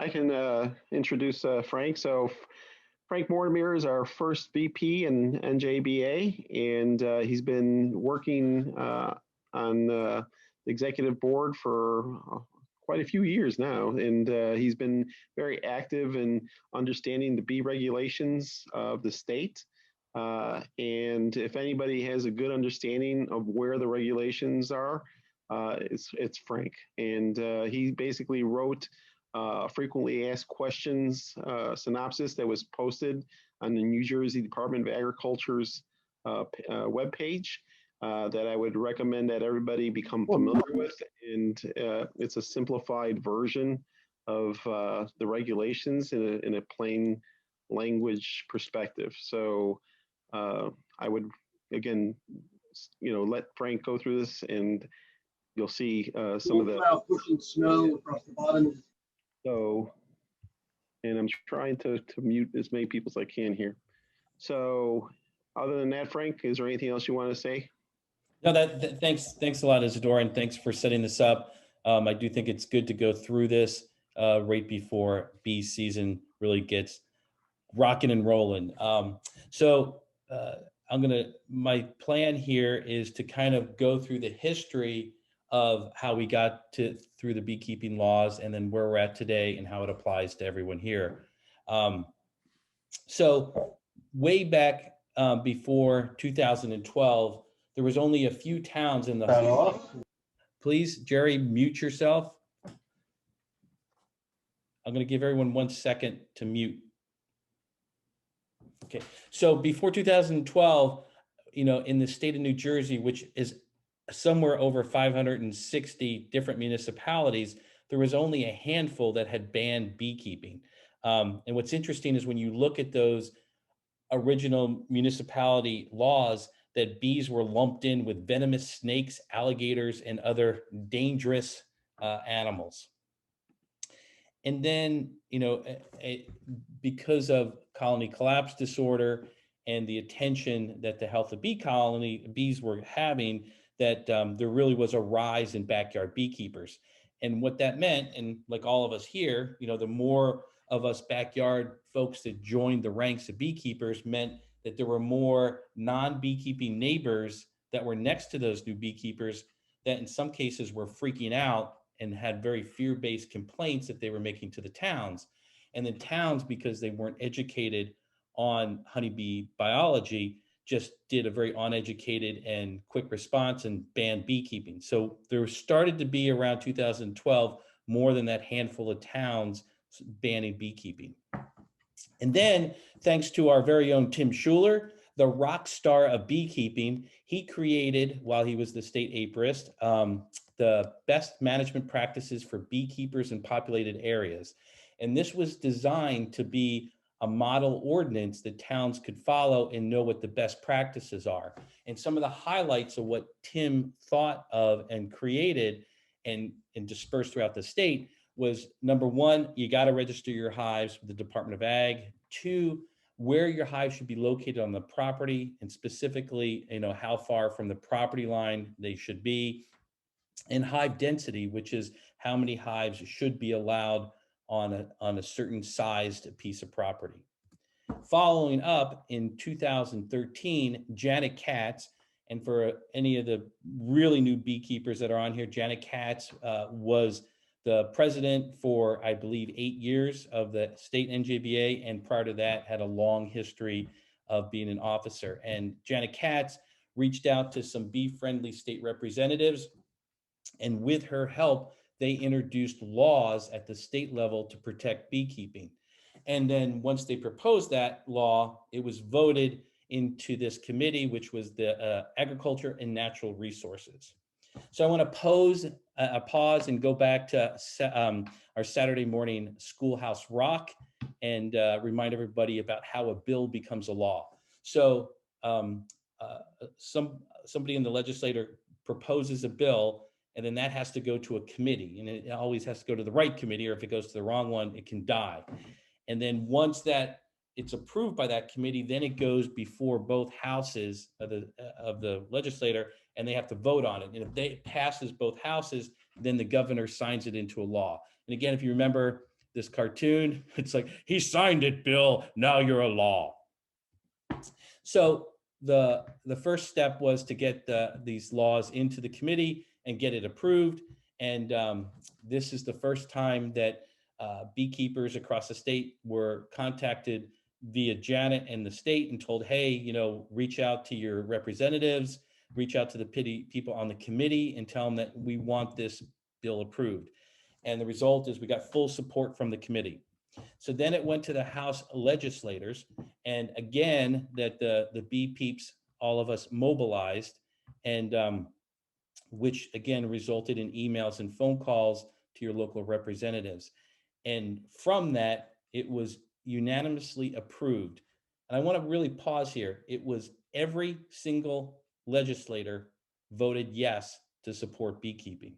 I can introduce Frank. Frank Mortimer is our first VP in NJBA, and he's been working on the executive board for quite a few years now. And he's been very active in understanding the bee regulations of the state. And if anybody has a good understanding of where the regulations are, it's Frank. And he basically wrote frequently asked questions synopsis that was posted on the New Jersey Department of Agriculture's webpage that I would recommend that everybody become familiar with. And it's a simplified version of the regulations in a plain language perspective. So I would, again, let Frank go through this, and you'll see some of the pushing snow across the bottom. So, and I'm trying to mute as many people as I can here. So, other than that, Frank, is there anything else you want to say? No, thanks a lot, Isadora, and thanks for setting this up. I do think it's good to go through this right before bee season really gets rocking and rolling. My plan here is to kind of go through the history of how we got through the beekeeping laws, and then where we're at today and how it applies to everyone here. So way back before 2012, there was only a few towns in the. Please, Jerry, mute yourself. I'm going to give everyone 1 second to mute. Okay, so before 2012, in the state of New Jersey, which is somewhere over 560 different municipalities, there was only a handful that had banned beekeeping. And what's interesting is when you look at those original municipality laws, that bees were lumped in with venomous snakes, alligators, and other dangerous animals. And then, because of colony collapse disorder and the attention that the health of bees were having, that there really was a rise in backyard beekeepers. And what that meant, and like all of us here, the more of us backyard folks that joined the ranks of beekeepers meant that there were more non-beekeeping neighbors that were next to those new beekeepers that in some cases were freaking out and had very fear-based complaints that they were making to the towns. And then towns, because they weren't educated on honeybee biology, just did a very uneducated and quick response and banned beekeeping. So there started to be around 2012 more than that handful of towns banning beekeeping. And then, thanks to our very own Tim Schuler, the rock star of beekeeping, he created, while he was the state apiarist, the best management practices for beekeepers in populated areas. And this was designed to be a model ordinance that towns could follow and know what the best practices are. And some of the highlights of what Tim thought of and created and dispersed throughout the state was, number one, you got to register your hives with the Department of Ag. 2, where your hive should be located on the property, and specifically, how far from the property line they should be. And hive density, which is how many hives should be allowed on a certain sized piece of property. Following up in 2013, Janet Katz, and for any of the really new beekeepers that are on here, Janet Katz was the president for, I believe, 8 years of the state NJBA, and prior to that had a long history of being an officer. And Janet Katz reached out to some bee-friendly state representatives, and with her help, they introduced laws at the state level to protect beekeeping. And then once they proposed that law, it was voted into this committee, which was the Agriculture and Natural Resources. So I want to pause and go back to our Saturday morning schoolhouse rock and remind everybody about how a bill becomes a law. So somebody in the legislature proposes a bill, and then that has to go to a committee, and it always has to go to the right committee, or if it goes to the wrong one, it can die. And then once that it's approved by that committee, then it goes before both houses of the legislator, and they have to vote on it. And if it passes both houses, then the governor signs it into a law. And again, if you remember, this cartoon. It's like, he signed it, Bill, now you're a law. So the first step was to get these laws into the committee and get it approved. And this is the first time that beekeepers across the state were contacted via Janet and the state and told, hey, you know, reach out to your representatives, reach out to the people on the committee and tell them that we want this bill approved. And the result is we got full support from the committee. So then it went to the House legislators, and again, that the bee peeps, all of us mobilized, and which again resulted in emails and phone calls to your local representatives. And from that, it was unanimously approved. And I want to really pause here. It was every single legislator voted yes to support beekeeping.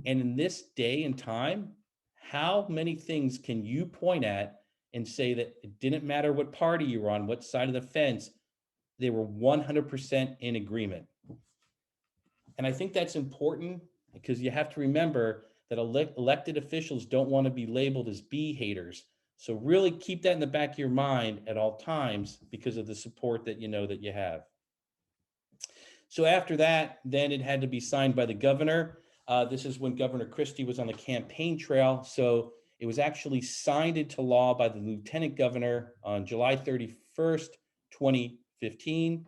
And in this day and time, how many things can you point at and say that it didn't matter what party you were on, what side of the fence, they were 100% in agreement? And I think that's important because you have to remember that elected officials don't want to be labeled as bee haters. So really keep that in the back of your mind at all times because of the support that you know that you have. So after that, then it had to be signed by the governor. This is when Governor Christie was on the campaign trail. So it was actually signed into law by the lieutenant governor on July 31st, 2015.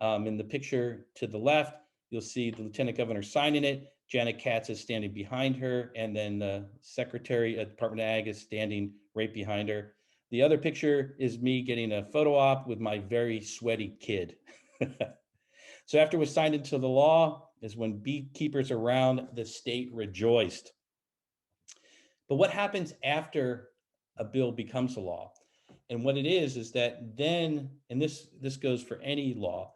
In the picture to the left, you'll see the lieutenant governor signing it. Janet Katz is standing behind her, and then the secretary at Department of Ag is standing right behind her. The other picture is me getting a photo op with my very sweaty kid. So after it was signed into the law is when beekeepers around the state rejoiced. But what happens after a bill becomes a law? And what it is that then, and this goes for any law,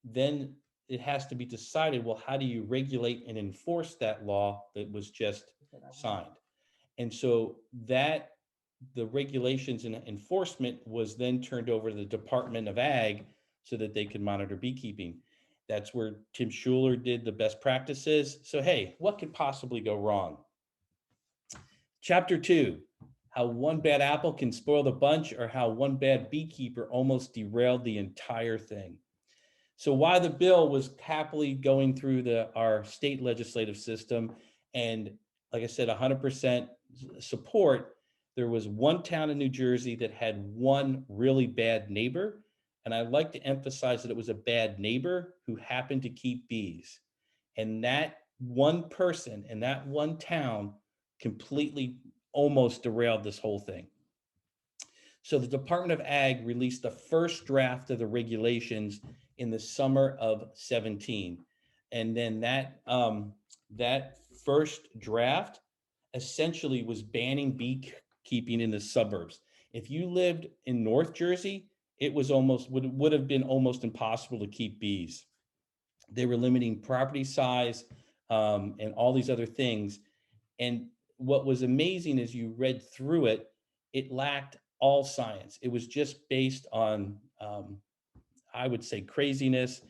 then it has to be decided, well, how do you regulate and enforce that law that was just signed? And so that the regulations and enforcement was then turned over to the Department of Ag so that they could monitor beekeeping. That's where Tim Schuler did the best practices. So, hey, what could possibly go wrong? Chapter 2, how one bad apple can spoil the bunch, or how one bad beekeeper almost derailed the entire thing. So while the bill was happily going through our state legislative system, and like I said, 100% support, there was one town in New Jersey that had one really bad neighbor. And I'd like to emphasize that it was a bad neighbor who happened to keep bees. And that one person in that one town completely almost derailed this whole thing. So the Department of Ag released the first draft of the regulations in the summer of 17. And then that first draft essentially was banning beekeeping in the suburbs. If you lived in North Jersey, it was would have been almost impossible to keep bees. They were limiting property size and all these other things. And what was amazing is you read through it, it lacked all science. It was just based on, I would say, craziness.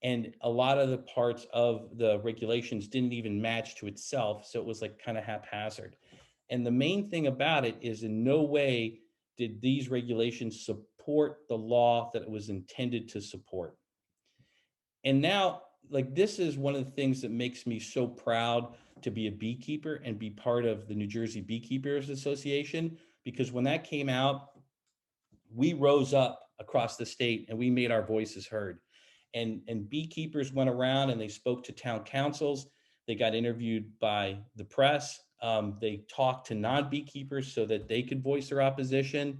And a lot of the parts of the regulations didn't even match to itself. So it was like kind of haphazard. And the main thing about it is in no way did these regulations support the law that it was intended to support. And now, like, this is one of the things that makes me so proud to be a beekeeper and be part of the New Jersey Beekeepers Association, because when that came out, we rose up across the state and we made our voices heard. And beekeepers went around and they spoke to town councils. They got interviewed by the press. They talked to non-beekeepers so that they could voice their opposition.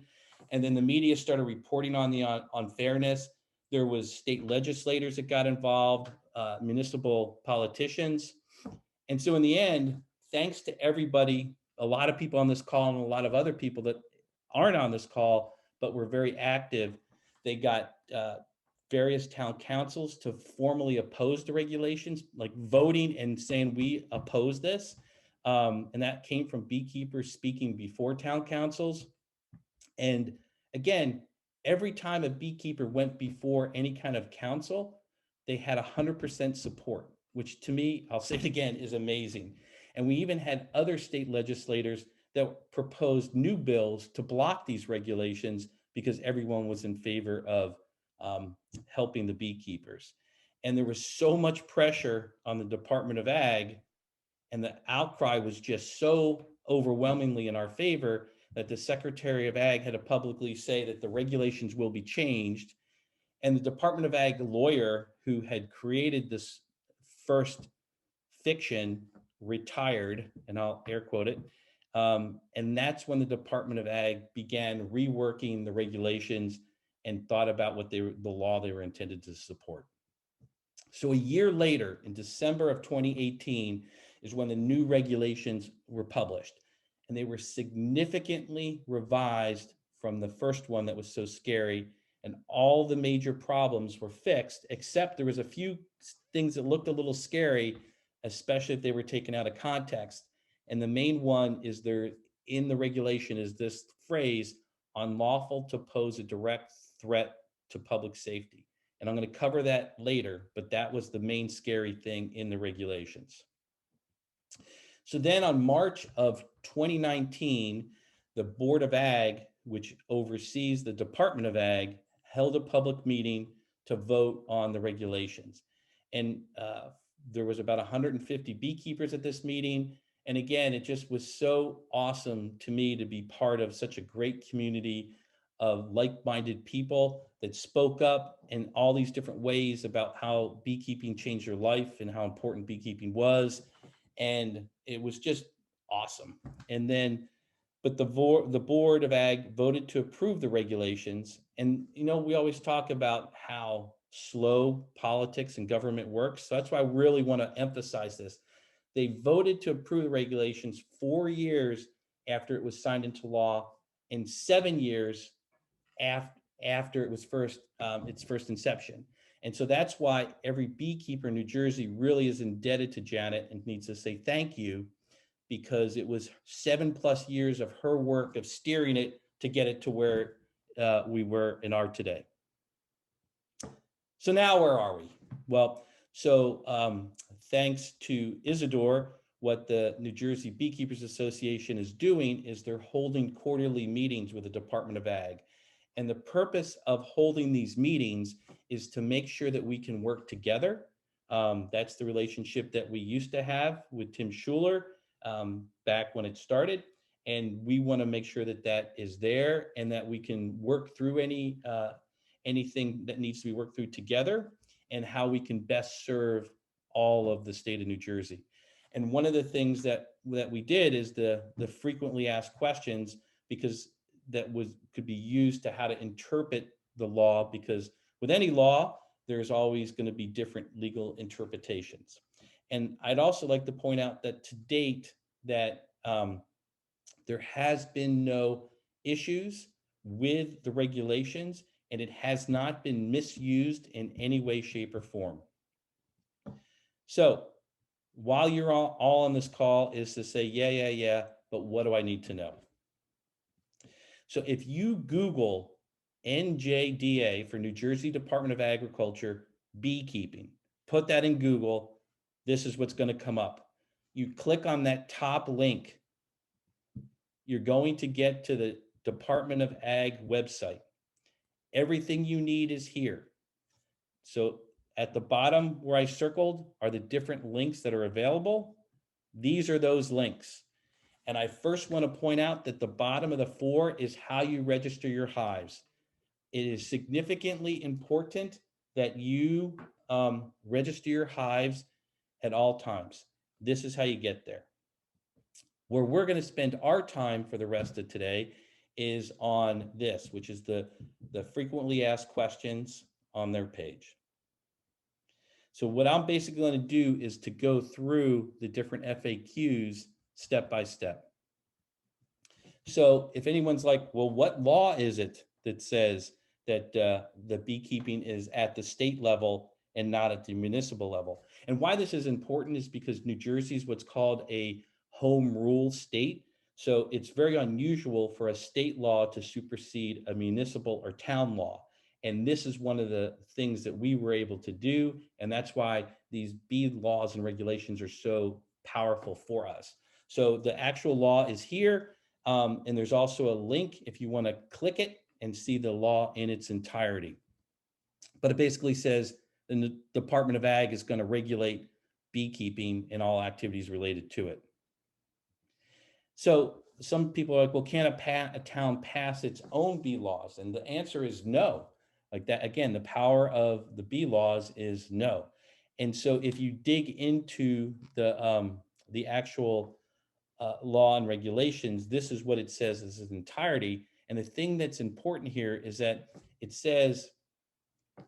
And then the media started reporting on the unfairness. There was state legislators that got involved, municipal politicians. And so in the end, thanks to everybody, a lot of people on this call and a lot of other people that aren't on this call, but were very active, they got various town councils to formally oppose the regulations, like voting and saying we oppose this. And that came from beekeepers speaking before town councils. And again, every time a beekeeper went before any kind of council, they had 100% support, which to me, I'll say it again, is amazing. And we even had other state legislators that proposed new bills to block these regulations because everyone was in favor of helping the beekeepers. And there was so much pressure on the Department of Ag, and the outcry was just so overwhelmingly in our favor that the Secretary of Ag had to publicly say that the regulations will be changed. And the Department of Ag lawyer who had created this first fiction retired, and I'll air quote it. And that's when the Department of Ag began reworking the regulations and thought about what the law they were intended to support. So a year later, in December of 2018, is when the new regulations were published. And they were significantly revised from the first one that was so scary. And all the major problems were fixed, except there was a few things that looked a little scary, especially if they were taken out of context. And the main one is there in the regulation is this phrase, unlawful to pose a direct threat to public safety. And I'm going to cover that later, but that was the main scary thing in the regulations. So then on March of 2019, the Board of Ag, which oversees the Department of Ag, held a public meeting to vote on the regulations. And there was about 150 beekeepers at this meeting. And again, it just was so awesome to me to be part of such a great community of like-minded people that spoke up in all these different ways about how beekeeping changed their life and how important beekeeping was. And it was just awesome. And then, but the Board of Ag voted to approve the regulations. And, you know, we always talk about how slow politics and government works. So that's why I really want to emphasize this. They voted to approve the regulations 4 years after it was signed into law and 7 years after it was its first inception. And so that's why every beekeeper in New Jersey really is indebted to Janet and needs to say thank you, because it was 7+ years of her work of steering it to get it to where we were and are today. So now where are we? Well, so thanks to Isidore, what the New Jersey Beekeepers Association is doing is they're holding quarterly meetings with the Department of Ag. And the purpose of holding these meetings is to make sure that we can work together. That's the relationship that we used to have with Tim Schuler back when it started. And we want to make sure that that is there and that we can work through anything that needs to be worked through together and how we can best serve all of the state of New Jersey. And one of the things that we did is the frequently asked questions, because that could be used to how to interpret the law, because with any law, there's always going to be different legal interpretations. And I'd also like to point out that to date that there has been no issues with the regulations, and it has not been misused in any way, shape, or form. So while you're all on this call is to say, yeah, but what do I need to know? So if you Google NJDA for New Jersey Department of Agriculture beekeeping, put that in Google, this is what's going to come up. You click on that top link, you're going to get to the Department of Ag website. Everything you need is here. So at the bottom where I circled are the different links that are available. These are those links. And I first want to point out that the bottom of the 4 is how you register your hives. It is significantly important that you register your hives at all times. This is how you get there. Where we're going to spend our time for the rest of today is on this, which is the frequently asked questions on their page. So what I'm basically going to do is to go through the different FAQs step by step. So if anyone's like, well, what law is it that says that the beekeeping is at the state level and not at the municipal level? And why this is important is because New Jersey is what's called a home rule state. So it's very unusual for a state law to supersede a municipal or town law. And this is one of the things that we were able to do. And that's why these bee laws and regulations are so powerful for us. So the actual law is here. And there's also a link if you want to click it and see the law in its entirety. But it basically says the Department of Ag is going to regulate beekeeping and all activities related to it. So some people are like, well, can a town pass its own bee laws? And the answer is no. Like that, again, the power of the bee laws is no. And so if you dig into the actual law and regulations, this is what it says in its entirety. And the thing that's important here is that it says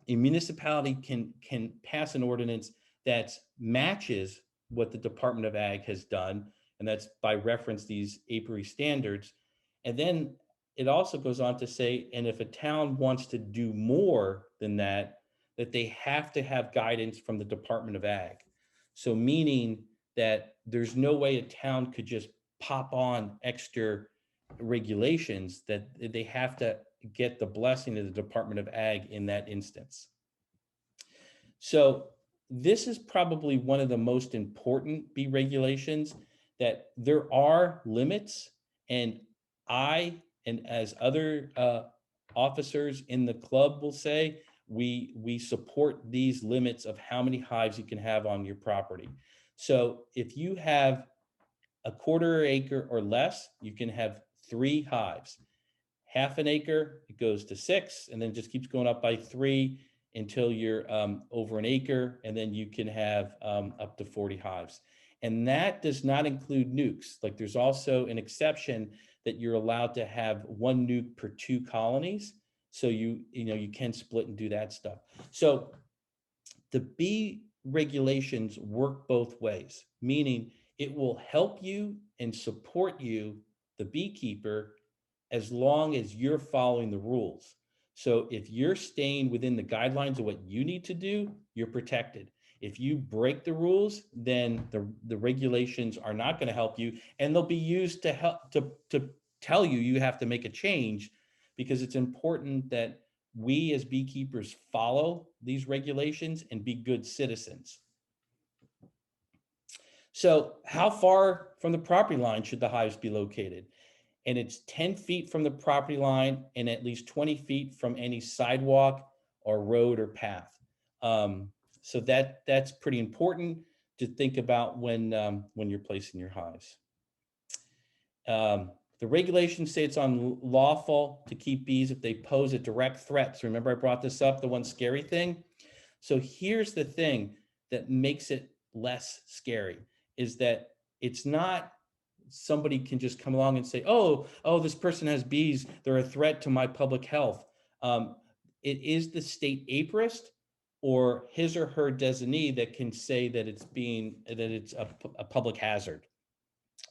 a municipality can pass an ordinance that matches what the Department of Ag has done, and that's by reference these apiary standards. And then it also goes on to say, and if a town wants to do more than that, that they have to have guidance from the Department of Ag. So meaning that there's no way a town could just pop on extra regulations, that they have to get the blessing of the Department of Ag in that instance. So this is probably one of the most important bee regulations, that there are limits, and as other officers in the club will say, we support these limits of how many hives you can have on your property. So if you have a quarter acre or less, you can have 3 hives. Half an acre, it goes to 6, and then just keeps going up by 3 until you're over an acre, and then you can have up to 40 hives. And that does not include nukes. Like there's also an exception that you're allowed to have 1 nuke per 2 colonies. So you can split and do that stuff. So the bee regulations work both ways, meaning it will help you and support you, the beekeeper, as long as you're following the rules. So if you're staying within the guidelines of what you need to do, you're protected. If you break the rules, then the regulations are not going to help you, and they'll be used to help to tell you have to make a change, because it's important that we as beekeepers follow these regulations and be good citizens. So how far from the property line should the hives be located? And it's 10 feet from the property line and at least 20 feet from any sidewalk or road or path. So that's pretty important to think about when you're placing your hives. The regulations say it's unlawful to keep bees if they pose a direct threat. So remember I brought this up, the one scary thing? So here's the thing that makes it less scary, is that it's not somebody can just come along and say, oh, this person has bees, they're a threat to my public health. It is the state apiarist or his or her designee that can say that it's a public hazard.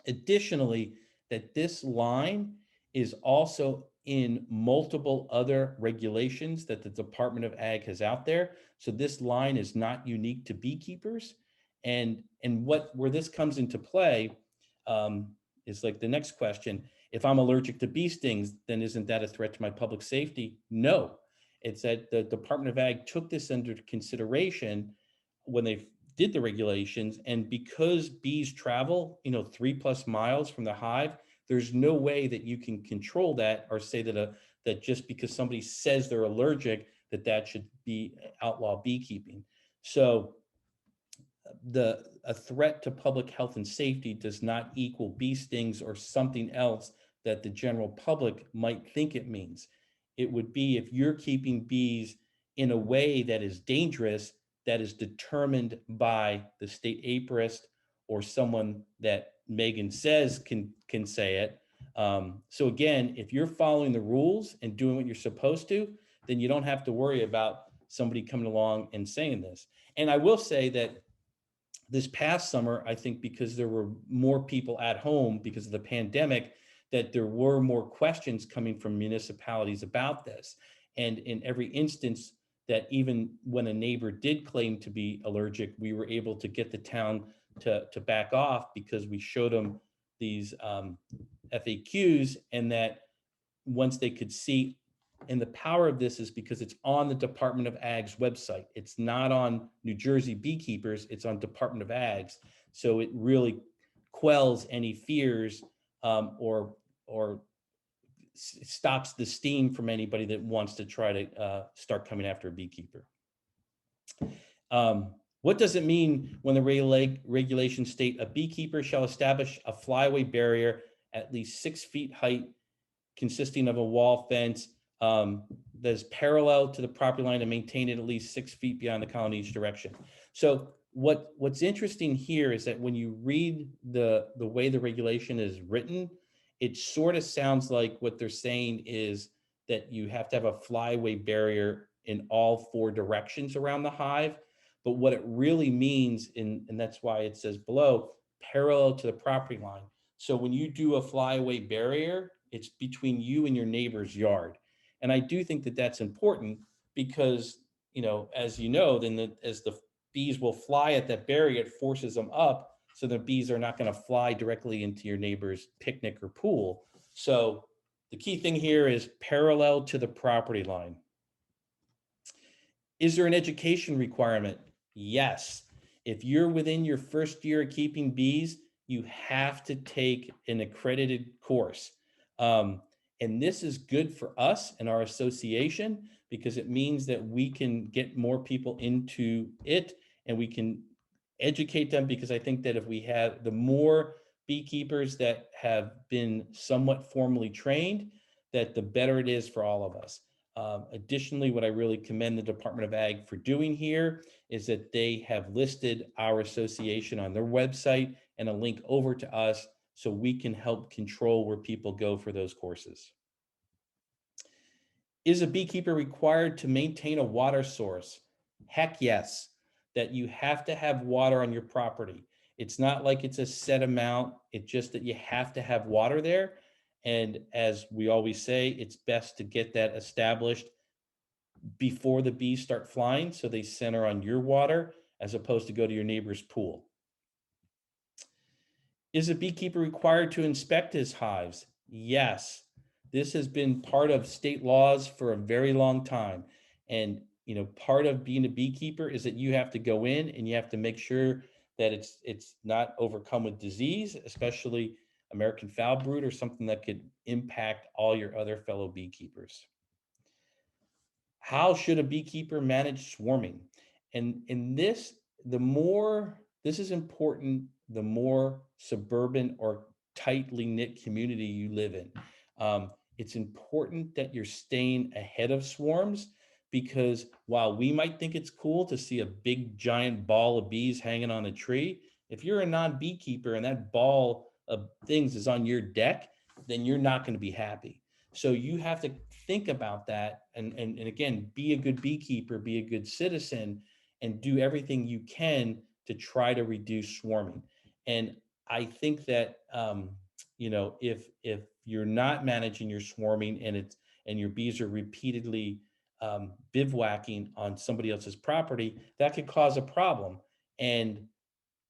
Additionally, that this line is also in multiple other regulations that the Department of Ag has out there. So this line is not unique to beekeepers. And where this comes into play is like the next question. If I'm allergic to bee stings, then isn't that a threat to my public safety? No. It's that the Department of Ag took this under consideration when they did the regulations, and because bees travel 3+ miles from the hive, there's no way that you can control that or say that just because somebody says they're allergic that should be outlaw beekeeping. So a threat to public health and safety does not equal bee stings or something else that the general public might think it means. It would be if you're keeping bees in a way that is dangerous, that is determined by the state apiarist or someone that Megan says can say it. So again, if you're following the rules and doing what you're supposed to, then you don't have to worry about somebody coming along and saying this. And I will say that this past summer, I think because there were more people at home because of the pandemic, that there were more questions coming from municipalities about this. And in every instance, that even when a neighbor did claim to be allergic, we were able to get the town to back off because we showed them these FAQs, and that once they could see, and the power of this is because it's on the Department of Ag's website. It's not on New Jersey Beekeepers, it's on Department of Ag's. So it really quells any fears or stops the steam from anybody that wants to try to start coming after a beekeeper. What does it mean when the regulations state a beekeeper shall establish a flyaway barrier at least 6 feet height, consisting of a wall fence that is parallel to the property line and maintained at least 6 feet beyond the colony each direction? So what's interesting here is that when you read the way the regulation is written, it sort of sounds like what they're saying is that you have to have a flyaway barrier in all 4 directions around the hive. But what it really means, and that's why it says below, parallel to the property line. So when you do a flyaway barrier, it's between you and your neighbor's yard. And I do think that that's important because, as you know, then as the bees will fly at that barrier, it forces them up. So the bees are not going to fly directly into your neighbor's picnic or pool. So the key thing here is parallel to the property line. Is there an education requirement? Yes. If you're within your first year of keeping bees, you have to take an accredited course. And this is good for us and our association because it means that we can get more people into it and we can educate them, because I think that if we have the more beekeepers that have been somewhat formally trained, that the better it is for all of us. Additionally, what I really commend the Department of Ag for doing here is that they have listed our association on their website and a link over to us so we can help control where people go for those courses. Is a beekeeper required to maintain a water source? Heck yes, that you have to have water on your property. It's not like it's a set amount, it's just that you have to have water there. And as we always say, it's best to get that established before the bees start flying so they center on your water as opposed to go to your neighbor's pool. Is a beekeeper required to inspect his hives? Yes. This has been part of state laws for a very long time. And part of being a beekeeper is that you have to go in and you have to make sure that it's not overcome with disease, especially American foul brood or something that could impact all your other fellow beekeepers. How should a beekeeper manage swarming? And in this, this is important, the more suburban or tightly knit community you live in. It's important that you're staying ahead of swarms, because while we might think it's cool to see a big giant ball of bees hanging on a tree, if you're a non-beekeeper and that ball of things is on your deck, then you're not going to be happy. So you have to think about that and again, be a good beekeeper, be a good citizen, and do everything you can to try to reduce swarming. And I think that if you're not managing your swarming and your bees are repeatedly bivouacking on somebody else's property, that could cause a problem. And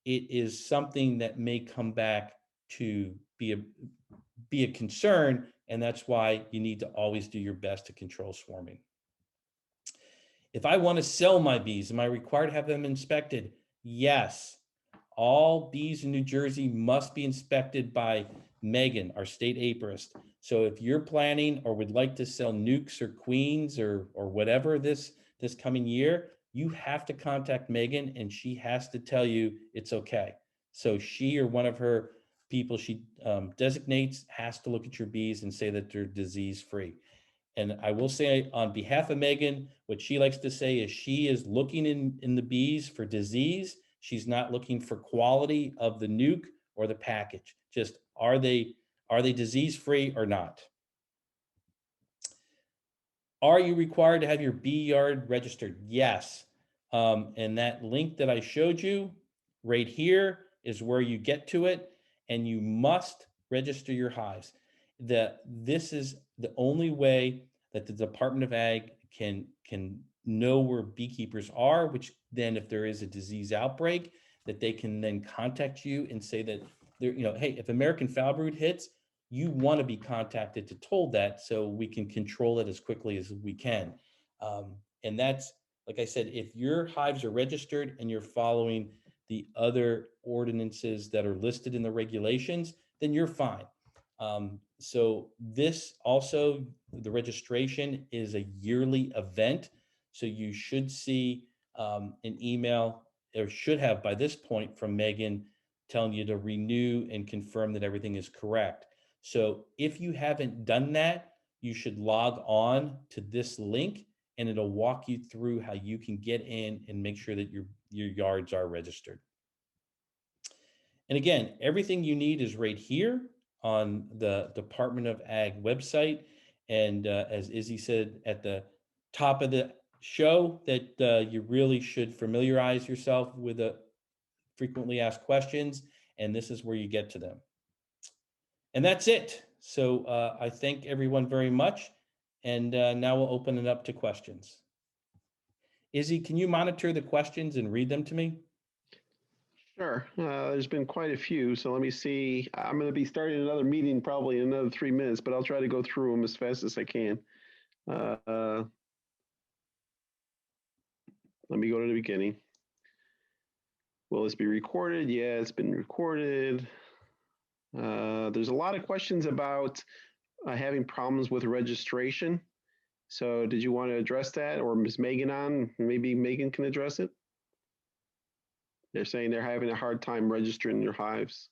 it is something that may come back to be a concern, and that's why you need to always do your best to control swarming. If I want to sell my bees, am I required to have them inspected? Yes. All bees in New Jersey must be inspected by Megan, our state apiarist. So if you're planning or would like to sell nukes or queens or whatever this coming year, you have to contact Megan and she has to tell you it's okay. So she or one of her people she designates has to look at your bees and say that they're disease-free. And I will say on behalf of Megan, what she likes to say is she is looking in the bees for disease. She's not looking for quality of the nuke or the package. Just are they disease-free or not? Are you required to have your bee yard registered? Yes. And that link that I showed you right here is where you get to it, and you must register your hives. This is the only way that the Department of Ag can know where beekeepers are, which then if there is a disease outbreak, that they can then contact you and say that hey, if American foul brood hits, you want to be contacted to told that so we can control it as quickly as we can. And that's, like I said, if your hives are registered and you're following the other ordinances that are listed in the regulations, then you're fine. So this also, the registration is a yearly event. So you should see an email, or should have by this point, from Megan telling you to renew and confirm that everything is correct. So if you haven't done that, you should log on to this link and it'll walk you through how you can get in and make sure that your yards are registered. And again, everything you need is right here on the Department of Ag website. And as Izzy said at the top of the show, that you really should familiarize yourself with the frequently asked questions, and this is where you get to them. And that's it. So I thank everyone very much. And now we'll open it up to questions. Izzy, can you monitor the questions and read them to me? Sure. There's been quite a few, so let me see. I'm going to be starting another meeting probably in another 3 minutes, but I'll try to go through them as fast as I can. Let me go to the beginning. Will this be recorded? Yeah, it's been recorded. There's a lot of questions about having problems with registration. So did you want to address that, or Ms. Megan on? Maybe Megan can address it. They're saying they're having a hard time registering their hives.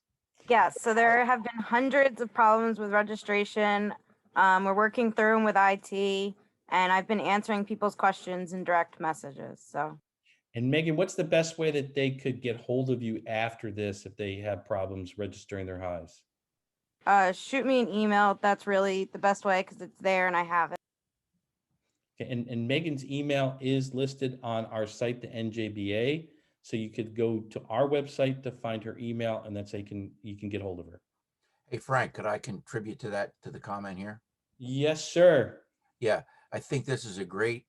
Yes, so there have been hundreds of problems with registration. We're working through them with IT, and I've been answering people's questions in direct messages. So, And Megan, what's the best way that they could get hold of you after this if they have problems registering their hives? shoot me an email. That's really the best way because it's there and I have it. Okay, and Megan's email is listed on our site, the NJBA. So you could go to our website to find her email, and that's how you can get hold of her. Hey, Frank, could I contribute to that, to the comment here? Yes, sir. Yeah, I think this is a great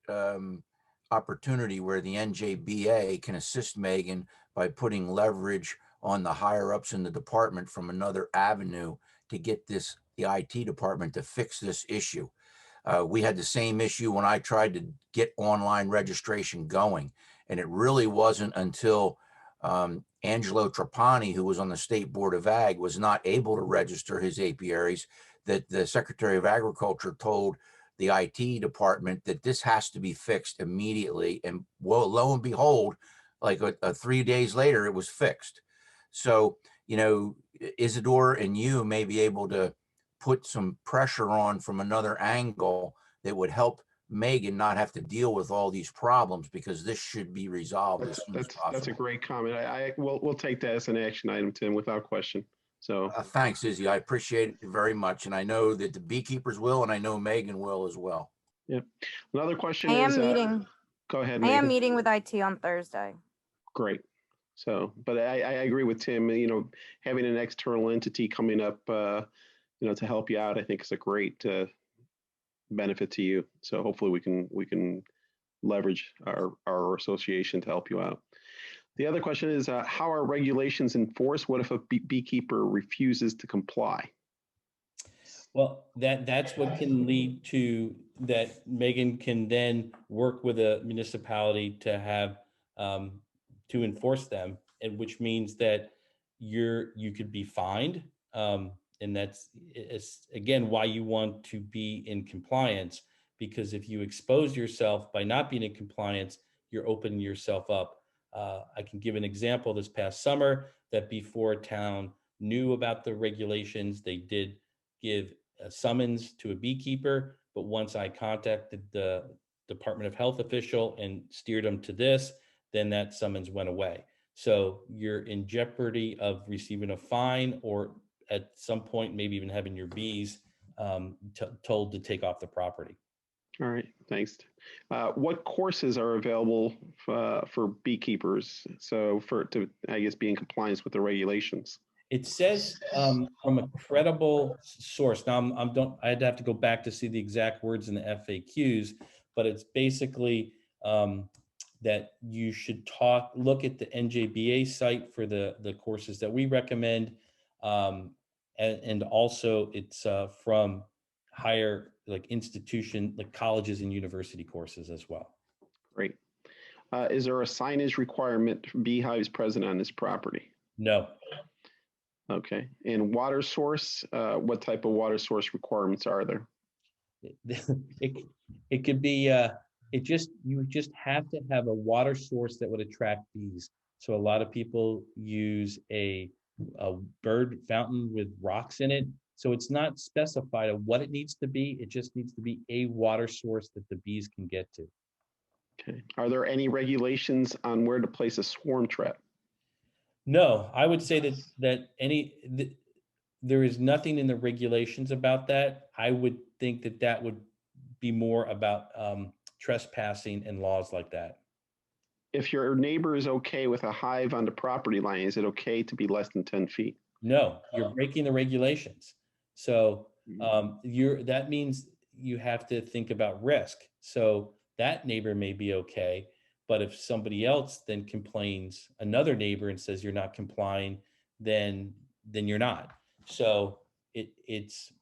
opportunity where the NJBA can assist Megan by putting leverage on the higher ups in the department from another avenue to get the IT department to fix this issue. We had the same issue when I tried to get online registration going, and it really wasn't until Angelo Trapani, who was on the State Board of Ag, was not able to register his apiaries, that the Secretary of Agriculture told the IT department that this has to be fixed immediately. And well, lo and behold, like 3 days later, it was fixed. So, you know, Isidore and you may be able to put some pressure on from another angle that would help Megan not have to deal with all these problems, because this should be resolved as soon as possible. That's a great comment. We'll take that as an action item, Tim, without question. So thanks, Izzy. I appreciate it very much. And I know that the beekeepers will, and I know Megan will as well. yeah. Another question I is, am meeting. go ahead, I Megan. am meeting with IT on Thursday. Great. So, but I agree with Tim, you know, having an external entity coming up, you know, to help you out, I think is a great benefit to you. So hopefully we can leverage our association to help you out. The other question is, how are regulations enforced? What if a beekeeper refuses to comply? Well, that's what can lead to that Megan can then work with a municipality to have to enforce them, and which means that you could be fined, and that's again why you want to be in compliance, because if you expose yourself by not being in compliance, you're opening yourself up. I can give an example this past summer that before town knew about the regulations, they did give a summons to a beekeeper, but once I contacted the Department of Health official and steered them to this, then that summons went away. So you're in jeopardy of receiving a fine, or at some point, maybe even having your bees told to take off the property. All right, thanks. What courses are available for beekeepers? So I guess, be in compliance with the regulations. It says from a credible source. Now I'd have to go back to see the exact words in the FAQs, but it's basically that you should look at the NJBA site for the courses that we recommend, and also it's from higher institution, like colleges and university courses as well. Great. Is there a signage requirement for beehives present on this property? No. Okay. And water source, what type of water source requirements are there? It, it could be, you just have to have a water source that would attract bees. So a lot of people use a bird fountain with rocks in it. So it's not specified of what it needs to be. It just needs to be a water source that the bees can get to. Okay. Are there any regulations on where to place a swarm trap? No, I would say that there is nothing in the regulations about that. I would think that that would be more about trespassing and laws like that. If your neighbor is okay with a hive on the property line, is it okay to be less than 10 feet? No, you're breaking the regulations. So that means you have to think about risk. So that neighbor may be okay, but if somebody else then complains, another neighbor, and says you're not complying, then you're not. So it's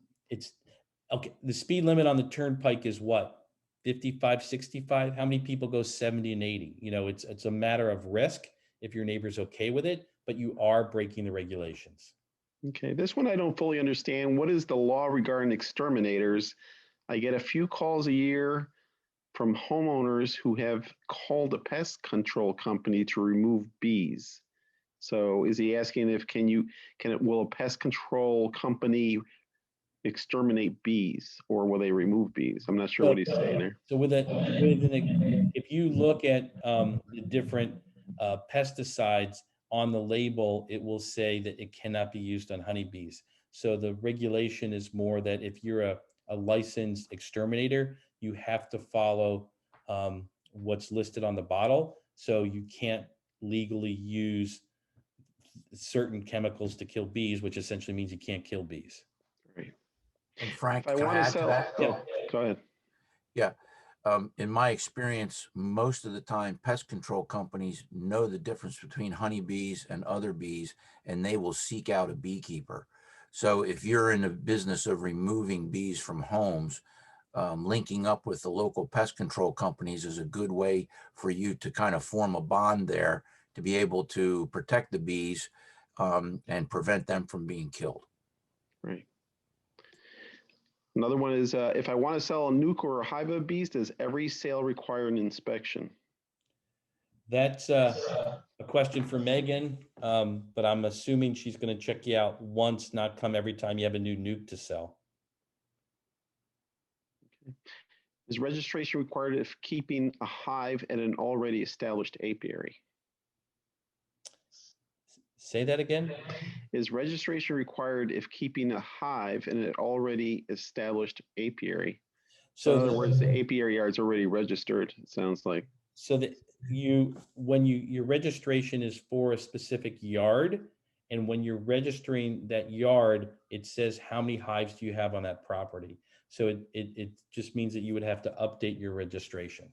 okay. The speed limit on the turnpike is what? 55, 65? How many people go 70 and 80? You know, it's a matter of risk if your neighbor's okay with it, but you are breaking the regulations. Okay, this one I don't fully understand. What is the law regarding exterminators? I get a few calls a year from homeowners who have called a pest control company to remove bees. So is he asking if will a pest control company exterminate bees or will they remove bees? I'm not sure what he's saying there. So if you look at the different pesticides on the label, it will say that it cannot be used on honeybees. So the regulation is more that if you're a licensed exterminator, you have to follow what's listed on the bottle. So you can't legally use certain chemicals to kill bees, which essentially means you can't kill bees. Right. And Frank, If I can I want to add to sell, that? oh, go ahead. Yeah. In my experience, most of the time, pest control companies know the difference between honeybees and other bees, and they will seek out a beekeeper. So if you're in the business of removing bees from homes, linking up with the local pest control companies is a good way for you to kind of form a bond there to be able to protect the bees and prevent them from being killed. Right. Another one is if I want to sell a nuke or a hive of bees, does every sale require an inspection? That's a question for Megan, but I'm assuming she's going to check you out once, not come every time you have a new nuke to sell. Okay. Is registration required if keeping a hive at an already established apiary? Say that again? Is registration required if keeping a hive in an already established apiary? So in other words, the apiary yard is already registered, it sounds like. So that your registration is for a specific yard, and when you're registering that yard, it says how many hives do you have on that property. So it just means that you would have to update your registration.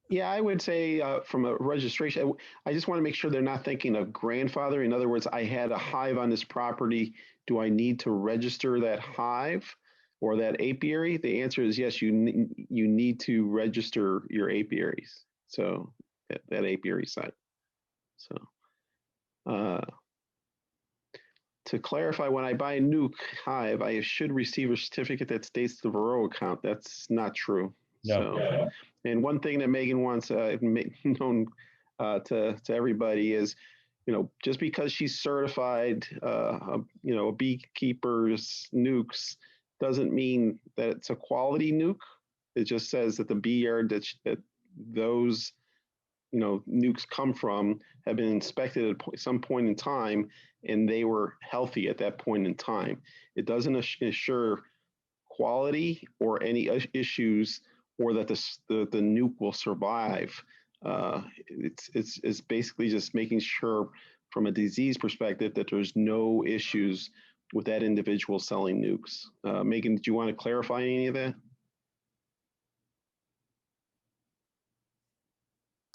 Yeah, I would say from a registration, I just want to make sure they're not thinking of grandfather. In other words, I had a hive on this property. Do I need to register that hive or that apiary? The answer is yes, you need to register your apiaries. So that apiary site. So to clarify, when I buy a nuke hive, I should receive a certificate that states the Varroa count. That's not true. No. So, and one thing that Megan wants known to everybody is, just because she's certified, a beekeeper's nukes doesn't mean that it's a quality nuke. It just says that the bee yard that those nukes come from have been inspected at some point in time, and they were healthy at that point in time. It doesn't assure quality or any issues, or that the nuke will survive. It's basically just making sure from a disease perspective that there's no issues with that individual selling nukes. Megan, did you want to clarify any of that?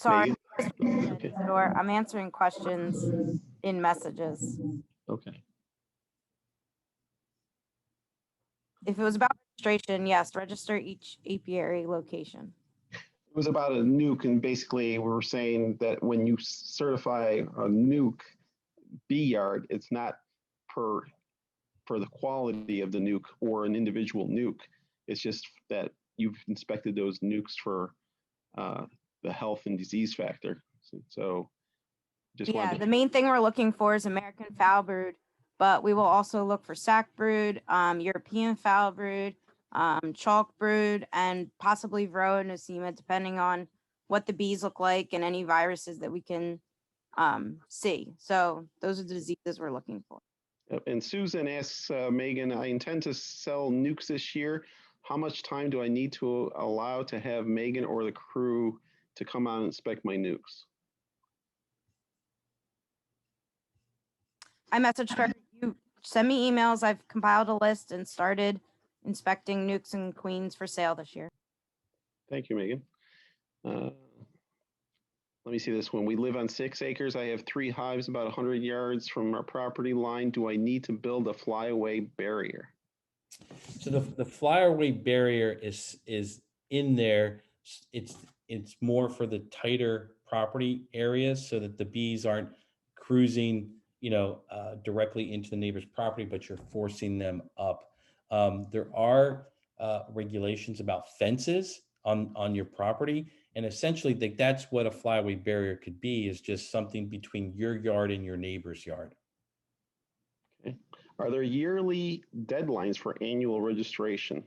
Sorry, Okay. I'm answering questions in messages. Okay. If it was about registration, yes, register each apiary location. It was about a nuke, and basically we were saying that when you certify a nuke bee yard, it's not for the quality of the nuke or an individual nuke. It's just that you've inspected those nukes for the health and disease factor. So just Yeah, wanted the main thing we're looking for is American foul brood, but we will also look for sac brood, European foul brood, chalk brood, and possibly Varroa nosema, depending on what the bees look like and any viruses that we can see. So those are the diseases we're looking for. And Susan asks Megan, I intend to sell nukes this year. How much time do I need to allow to have Megan or the crew to come out and inspect my nukes? I messaged her. You send me emails. I've compiled a list and started inspecting nukes and queens for sale this year. Thank you, Megan. Let me see this one. We live on 6 acres. I have 3 hives about 100 yards from our property line. Do I need to build a flyaway barrier? So the flyaway barrier is in there. It's more for the tighter property areas so that the bees aren't cruising, directly into the neighbor's property, but you're forcing them up. There are regulations about fences on your property, and essentially that's what a flyaway barrier could be, is just something between your yard and your neighbor's yard. Okay. Are there yearly deadlines for annual registration?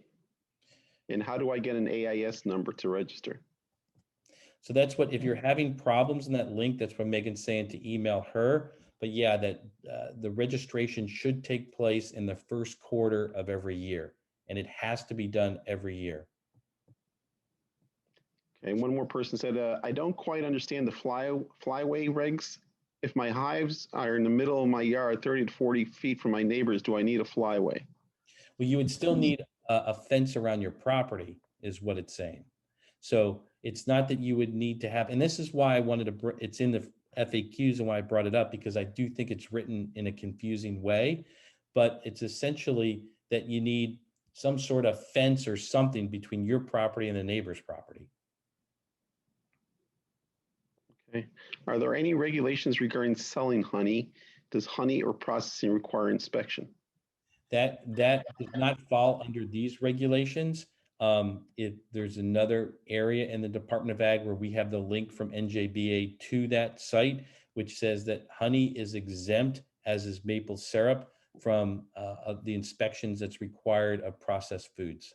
And how do I get an AIS number to register? So that's what, if you're having problems in that link, that's what Megan's saying, to email her. But yeah, that the registration should take place in the first quarter of every year, and it has to be done every year. Okay, one more person said, I don't quite understand the flyway regs. If my hives are in the middle of my yard, 30 to 40 feet from my neighbors, do I need a flyway? Well, you would still need a fence around your property, is what it's saying. So it's not that you would need to have, and this is why I wanted to, it's in the FAQs and why I brought it up, because I do think it's written in a confusing way, but it's essentially that you need some sort of fence or something between your property and the neighbor's property. Okay. Are there any regulations regarding selling honey? Does honey or processing require inspection? That does not fall under these regulations. There's another area in the Department of Ag where we have the link from NJBA to that site, which says that honey is exempt, as is maple syrup, from the inspections that's required of processed foods.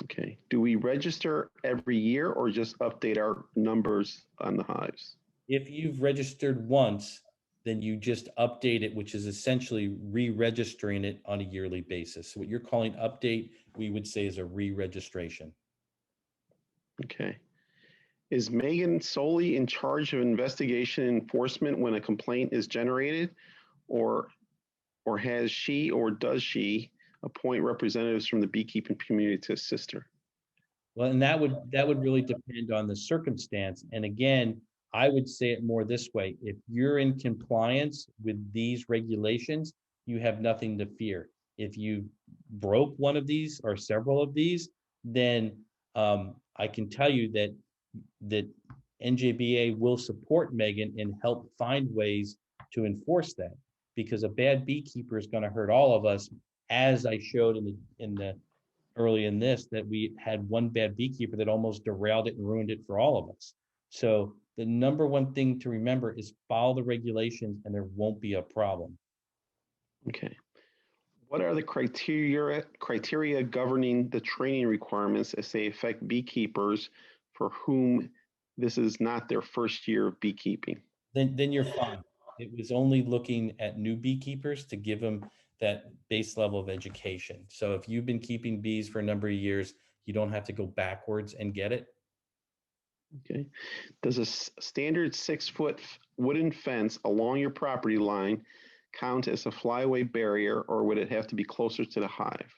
Okay. Do we register every year or just update our numbers on the hives? If you've registered once, then you just update it, which is essentially re-registering it on a yearly basis. So what you're calling update, we would say, is a re-registration. Okay. Is Megan solely in charge of investigation and enforcement when a complaint is generated, or has she or does she appoint representatives from the beekeeping community to assist her? Well, and that would really depend on the circumstance. And again, I would say it more this way: if you're in compliance with these regulations, you have nothing to fear. If you broke one of these or several of these, then I can tell you that NJBA will support Megan and help find ways to enforce that, because a bad beekeeper is going to hurt all of us, as I showed in the early in this, that we had one bad beekeeper that almost derailed it and ruined it for all of us. So the number one thing to remember is follow the regulations and there won't be a problem. Okay. What are the criteria governing the training requirements as they affect beekeepers for whom this is not their first year of beekeeping? Then you're fine. It was only looking at new beekeepers to give them that base level of education. So if you've been keeping bees for a number of years, you don't have to go backwards and get it. Okay. Does a standard 6-foot wooden fence along your property line count as a flyaway barrier, or would it have to be closer to the hive?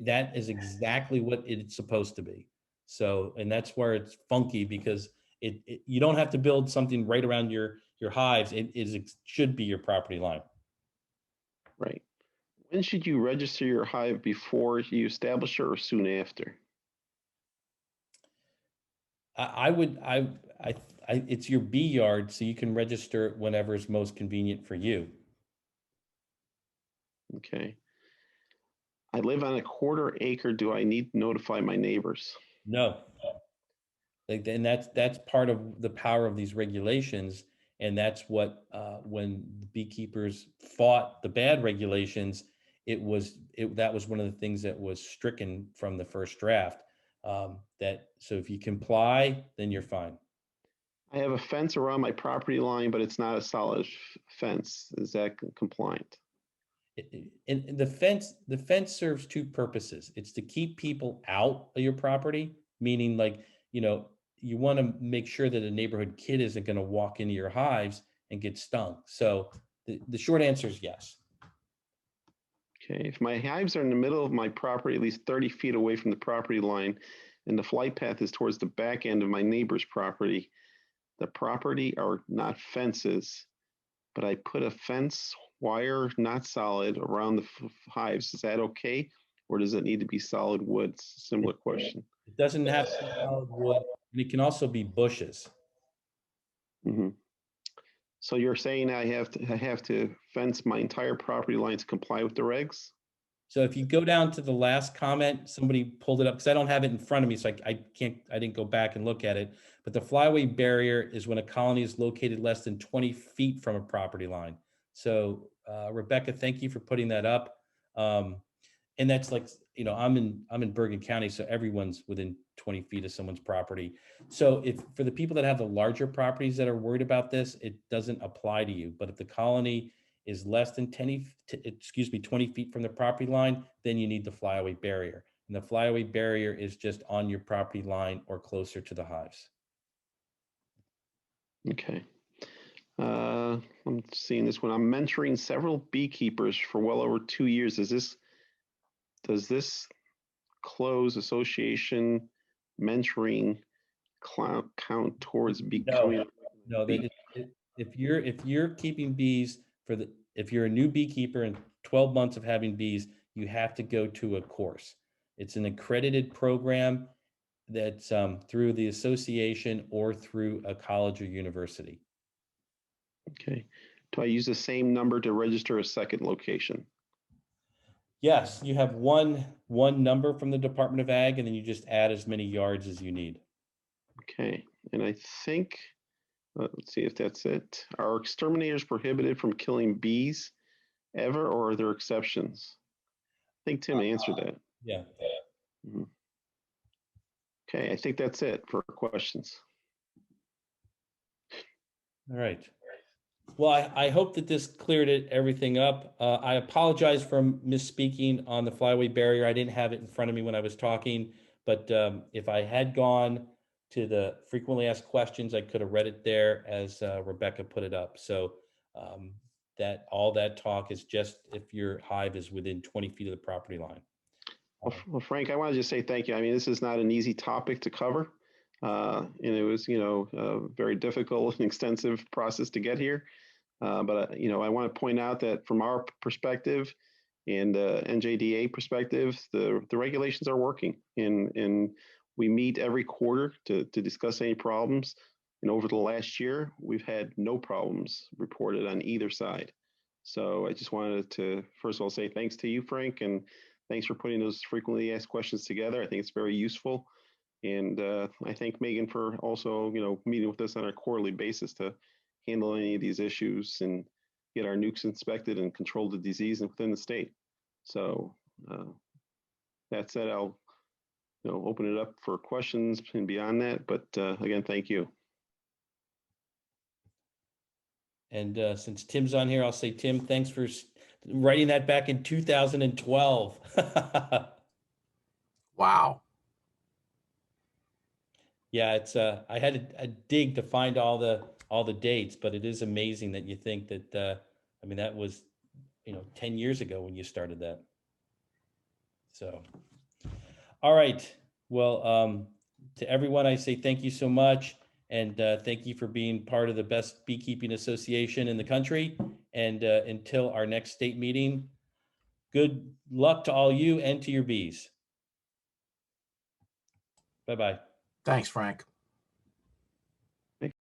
That is exactly what it's supposed to be. So, and that's where it's funky, because you don't have to build something right around your hives. It should be your property line. Right. When should you register your hive, before you establish it or soon after? It's your bee yard, so you can register it whenever is most convenient for you. Okay. I live on a quarter acre. Do I need to notify my neighbors? No. And that's part of the power of these regulations. And that's what, when the beekeepers fought the bad regulations, that was one of the things that was stricken from the first draft. So if you comply, then you're fine. I have a fence around my property line, but it's not a solid fence. Is that compliant? And the fence serves two purposes. It's to keep people out of your property, meaning like, you want to make sure that a neighborhood kid isn't going to walk into your hives and get stung. So the short answer is yes. Okay, if my hives are in the middle of my property, at least 30 feet away from the property line, and the flight path is towards the back end of my neighbor's property, the property are not fences, but I put a fence wire, not solid, around the hives. Is that okay? Or does it need to be solid wood? Similar question. It doesn't have to be solid wood, and it can also be bushes. Mm-hmm. So you're saying I have to fence my entire property line to comply with the regs? So if you go down to the last comment, somebody pulled it up because I don't have it in front of me, so I didn't go back and look at it. But the flyaway barrier is when a colony is located less than 20 feet from a property line. So Rebecca, thank you for putting that up. And that's like, I'm in Bergen County, so everyone's within 20 feet of someone's property. So if for the people that have the larger properties that are worried about this, it doesn't apply to you. But if the colony is less than 20 feet from the property line, then you need the flyaway barrier. And the flyaway barrier is just on your property line or closer to the hives. Okay. I'm seeing this one. I'm mentoring several beekeepers for well over 2 years. Does this close association mentoring count towards becoming? No. If you're keeping bees if you're a new beekeeper in 12 months of having bees, you have to go to a course. It's an accredited program that's through the association or through a college or university. Okay. Do I use the same number to register a second location? Yes, you have one number from the Department of Ag, and then you just add as many yards as you need. Okay. And I think, let's see if that's it. Are exterminators prohibited from killing bees ever, or are there exceptions? I think Tim answered that. Yeah. Mm-hmm. Okay, I think that's it for questions. All right. Well, I hope that this cleared everything up. I apologize for misspeaking on the flyaway barrier. I didn't have it in front of me when I was talking, but if I had gone to the frequently asked questions, I could have read it there as Rebecca put it up. So that all that talk is just if your hive is within 20 feet of the property line. Well, Frank, I want to just say thank you. I mean, this is not an easy topic to cover. And it was, a very difficult and extensive process to get here. But I want to point out that from our perspective and NJDA perspective, the regulations are working, and we meet every quarter to discuss any problems. And over the last year, we've had no problems reported on either side. So I just wanted to, first of all, say thanks to you, Frank, and thanks for putting those frequently asked questions together. I think it's very useful. And I thank Megan for also, meeting with us on a quarterly basis to handle any of these issues and get our nukes inspected and control the disease within the state. So that said, I'll open it up for questions and beyond that. But again, thank you. And since Tim's on here, I'll say, Tim, thanks for writing that back in 2012. Wow. Yeah, it's I had a dig to find all the dates, but it is amazing that you think that that was 10 years ago when you started that. So all right. Well, to everyone, I say thank you so much, and thank you for being part of the best beekeeping association in the country. And until our next state meeting, good luck to all you and to your bees. Bye-bye. Thanks, Frank.